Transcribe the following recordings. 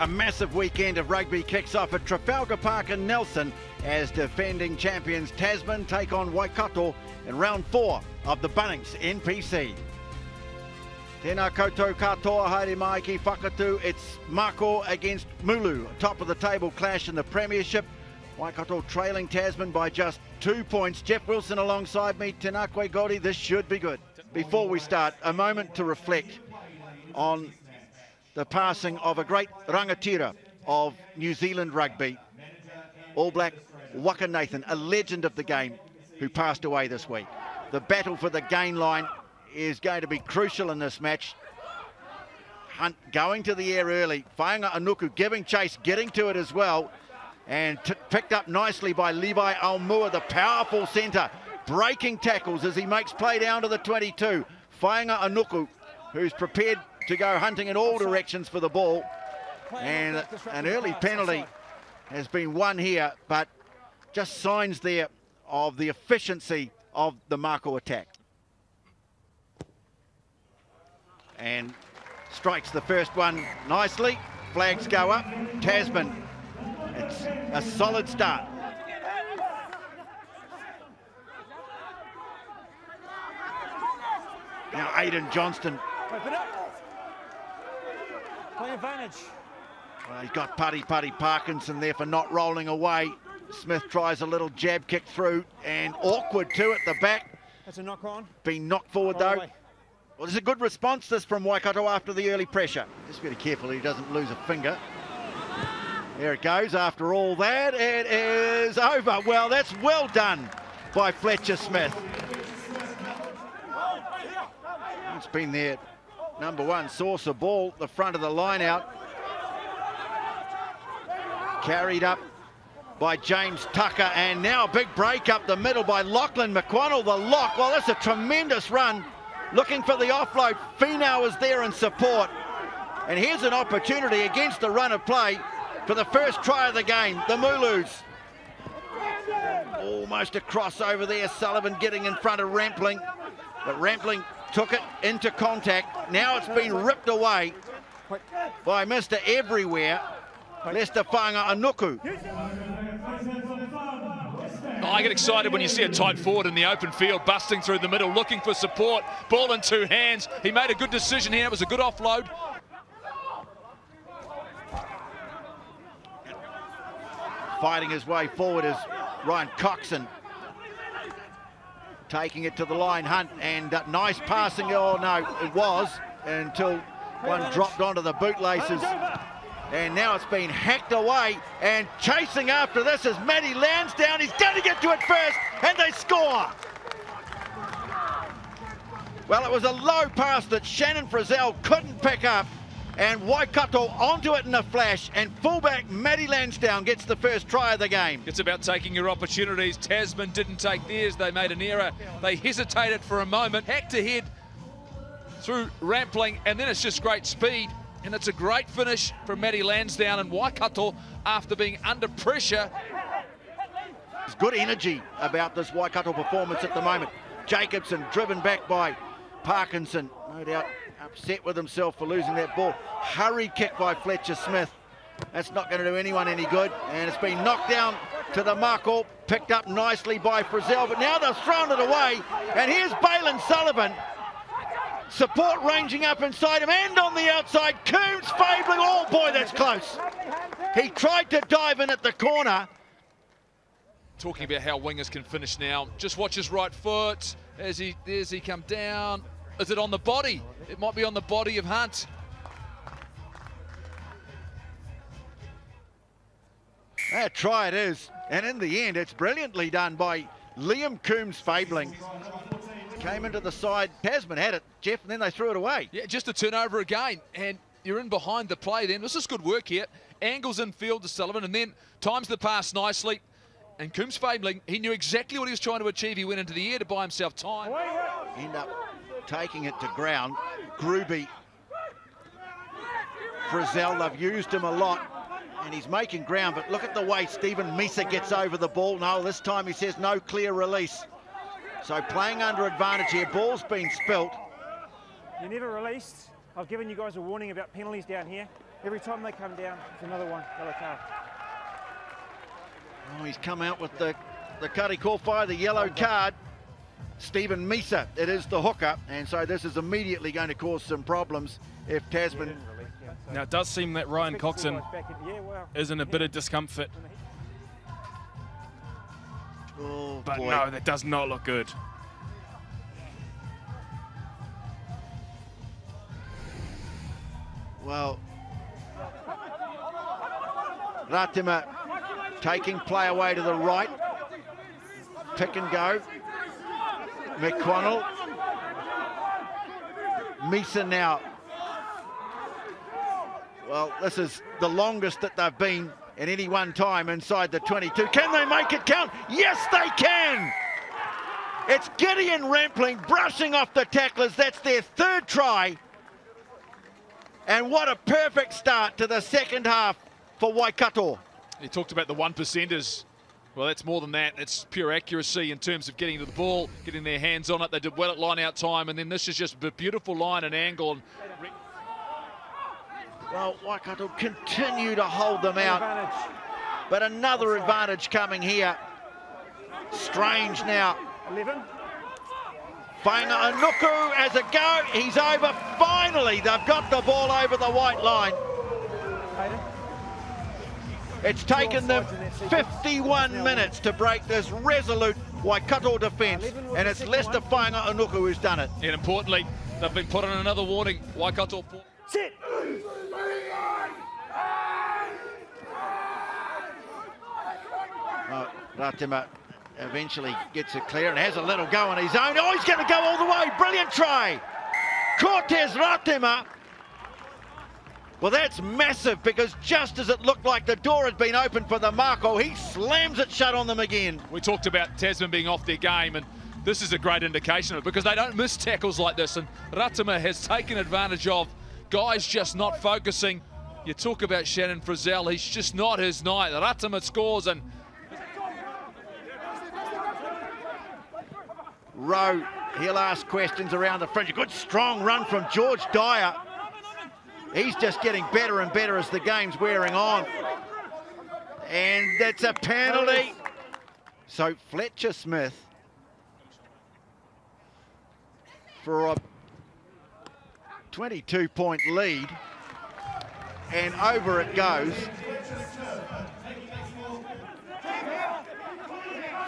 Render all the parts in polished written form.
A massive weekend of rugby kicks off at Trafalgar Park in Nelson as defending champions Tasman take on Waikato in round 4 of the Bunnings NPC. Tēnā koutou katoa, haere mai ki whakatū. It's Mako against Mulu, top of the table clash in the premiership. Waikato trailing Tasman by just 2 points. Jeff Wilson alongside me. Tēnā koe Gori, this should be good. Before we start, a moment to reflect on the passing of a great rangatira of New Zealand rugby, All Black Waka Nathan, a legend of the game who passed away this week. The battle for the gain line is going to be crucial in this match. Hunt going to the air early, Whainga Anuku giving chase, getting to it as well, and picked up nicely by Levi Aumua, the powerful centre, breaking tackles as he makes play down to the 22. Whainga Anuku, who's prepared to go hunting in all directions for the ball, and an early penalty has been won here, but just signs there of the efficiency of the Mako attack. And strikes the first one nicely. Flags go up. Tasman, it's a solid start. Now Aidan Johnston. Open up. Play advantage. Well, he's got Putty Parkinson there for not rolling away. Smith tries a little jab kick through, and awkward too at the back. That's a knock on. Been knocked forward though. Away. Well, there's a good response this from Waikato after the early pressure. Just be careful he doesn't lose a finger. There it goes. After all that, it is over. Well, that's well done by Fletcher Smith. It's been there. Number one, Saucer ball, the front of the line out. Carried up by James Tucker, and now a big break up the middle by Lachlan McQuannell, the lock. Well, that's a tremendous run. Looking for the offload. Finau is there in support. And here's an opportunity against the run of play for the first try of the game, the Mulus. Almost a crossover there, Sullivan getting in front of Rampling, but Rampling took it into contact. Now it's been ripped away by Mr. Everywhere, Lester Whainga Anuku. I get excited when you see a tight forward in the open field, busting through the middle, looking for support, ball in two hands. He made a good decision here, it was a good offload. Fighting his way forward is Ryan Coxon. Taking it to the line, Hunt, and nice passing. Oh no, it was, until one dropped onto the bootlaces. And now it's been hacked away, and chasing after this is Matty Lansdowne. He's going to get to it first, and they score. Well, it was a low pass that Shannon Frizzell couldn't pick up, and Waikato onto it in a flash, and fullback Matty Lansdowne gets the first try of the game. It's about taking your opportunities. Tasman didn't take theirs. They made an error. They hesitated for a moment, hacked ahead through Rampling, and then it's just great speed. And it's a great finish from Matty Lansdowne, and Waikato, after being under pressure. There's good energy about this Waikato performance at the moment. Jacobson driven back by Parkinson, no doubt upset with himself for losing that ball. Hurry kick by Fletcher Smith. That's not going to do anyone any good. And it's been knocked down to the Mako, picked up nicely by Frizzell, but now they've thrown it away. And here's Balin Sullivan. Support ranging up inside him, and on the outside, Coombs Fabling. Oh boy, that's close. He tried to dive in at the corner. Talking about how wingers can finish now. Just watch his right foot as he come down. Is it on the body? It might be on the body of Hunt. That try it is, and in the end, it's brilliantly done by Liam Coombs Fabling. Came into the side, Tasman had it, Jeff, and then they threw it away. Yeah, just a turnover again, and you're in behind the play then. This is good work here. Angles in field to Sullivan, and then times the pass nicely. And Coombs Fabling, he knew exactly what he was trying to achieve. He went into the air to buy himself time. End up taking it to ground. Gruby, Frizzell, they've used him a lot, and he's making ground, but look at the way Stephen Misa gets over the ball. No, this time he says no clear release. So playing under advantage here, ball's been spilt. You never released. I've given you guys a warning about penalties down here. Every time they come down, it's another one, yellow card. Oh, he's come out with the Kari Kōwhai, the yellow card. Stephen Misa, it is the hooker, and so this is immediately going to cause some problems if Tasman... Now, it does seem that Ryan Coxon is in a bit of discomfort. Oh, but boy. no, that does not look good. Well, Ratima taking play away to the right. Pick and go. McConnell. Misa now. Well, this is the longest that they've been at any one time inside the 22. Can they make it count? Yes, they can! It's Gideon Rampling brushing off the tacklers. That's their third try. And what a perfect start to the second half for Waikato. You talked about the 1%ers. Well, that's more than that. It's pure accuracy in terms of getting to the ball, getting their hands on it. They did well at line-out time, and then this is just a beautiful line and angle. Well, Waikato continue to hold them out, but another advantage coming here. Strange now. 11. Whainga Anuku as a go. He's over. Finally, they've got the ball over the white line. It's taken them 51 minutes to break this resolute Waikato defence, and it's Lester Whainga Anuku who's done it. And importantly, they've been put on another warning. Waikato. Sit! Ratima eventually gets it clear and has a little go on his own. Oh, he's going to go all the way. Brilliant try. Cortez Ratima. Well, that's massive, because just as it looked like the door had been opened for the Mako, he slams it shut on them again. We talked about Tasman being off their game, and this is a great indication of it, because they don't miss tackles like this, and Ratima has taken advantage of guys just not focusing. You talk about Shannon Frizzell, he's just not his night. Ratima scores, and Rowe, he'll ask questions around the fringe. A good strong run from George Dyer. He's just getting better and better as the game's wearing on. And that's a penalty. So Fletcher Smith, for a 22-point lead, and over it goes.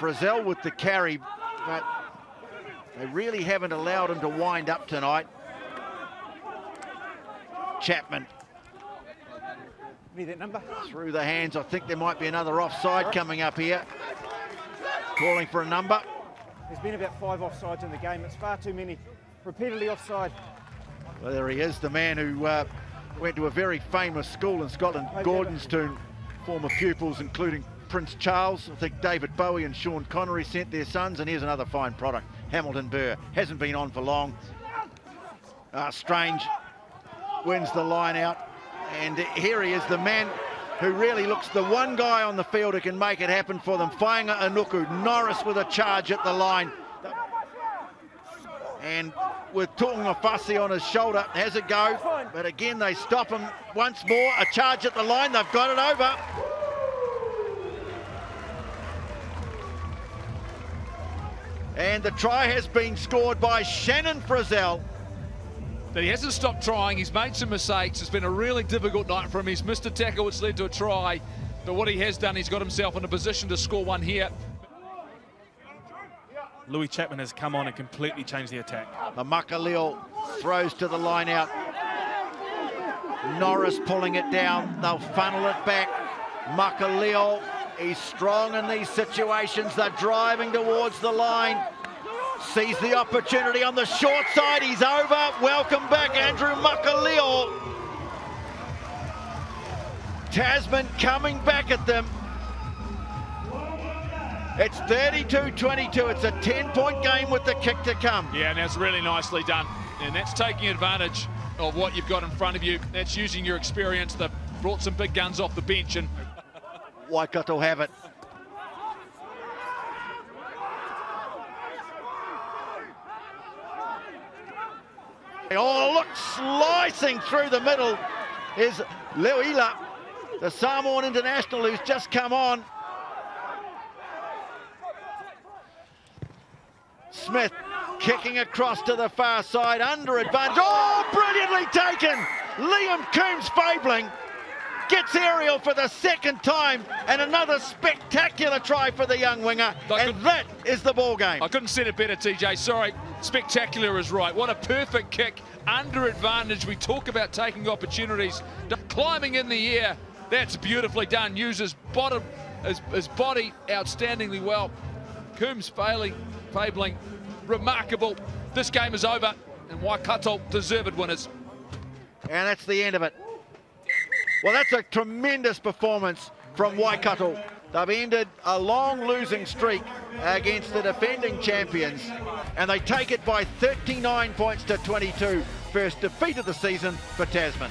Frizzell with the carry, but they really haven't allowed him to wind up tonight. Chapman Need that number. through the hands. I think there might be another offside coming up here. Calling for a number. There's been about 5 offsides in the game. It's far too many. Repeatedly offside. Well, there he is, the man who went to a very famous school in Scotland, Gordonstown. Former pupils, including Prince Charles. I think David Bowie and Sean Connery sent their sons. And here's another fine product. Hamilton Burr hasn't been on for long. Strange wins the line out, and here he is, the man who really looks the one guy on the field who can make it happen for them. Whainga Anuku. Norris with a charge at the line, and with Tu'ungafasi on his shoulder, has a go, but again they stop him once more. A charge at the line, they've got it over. And the try has been scored by Shannon Frizzell. But he hasn't stopped trying. He's made some mistakes. It's been a really difficult night for him. He's missed a tackle, which led to a try. But what he has done, he's got himself in a position to score one here. Louis Chapman has come on and completely changed the attack. The Makaleo throws to the line out. Norris pulling it down. They'll funnel it back. Makaleo, he's strong in these situations. They're driving towards the line. Sees the opportunity on the short side. He's over. Welcome back, Andrew Makaleo. Tasman coming back at them. It's 32-22. It's a 10-point game with the kick to come. Yeah, and that's really nicely done. And that's taking advantage of what you've got in front of you. That's using your experience. They've brought some big guns off the bench, and Waikato have it. Oh, look, slicing through the middle is Leuila, the Samoan international who's just come on. Smith kicking across to the far side, under advantage. Oh, brilliantly taken! Liam Coombs-Fabling gets aerial for the second time, and another spectacular try for the young winger, and that is the ball game. I couldn't say it better, TJ, sorry. Spectacular is right. What a perfect kick, under advantage. We talk about taking opportunities, climbing in the air. That's beautifully done. Uses his body outstandingly well. Coombs-Fabling, remarkable. This game is over, and Waikato deserved winners. And that's the end of it. Well, that's a tremendous performance from Waikato. They've ended a long losing streak against the defending champions, and they take it by 39 points to 22. First defeat of the season for Tasman.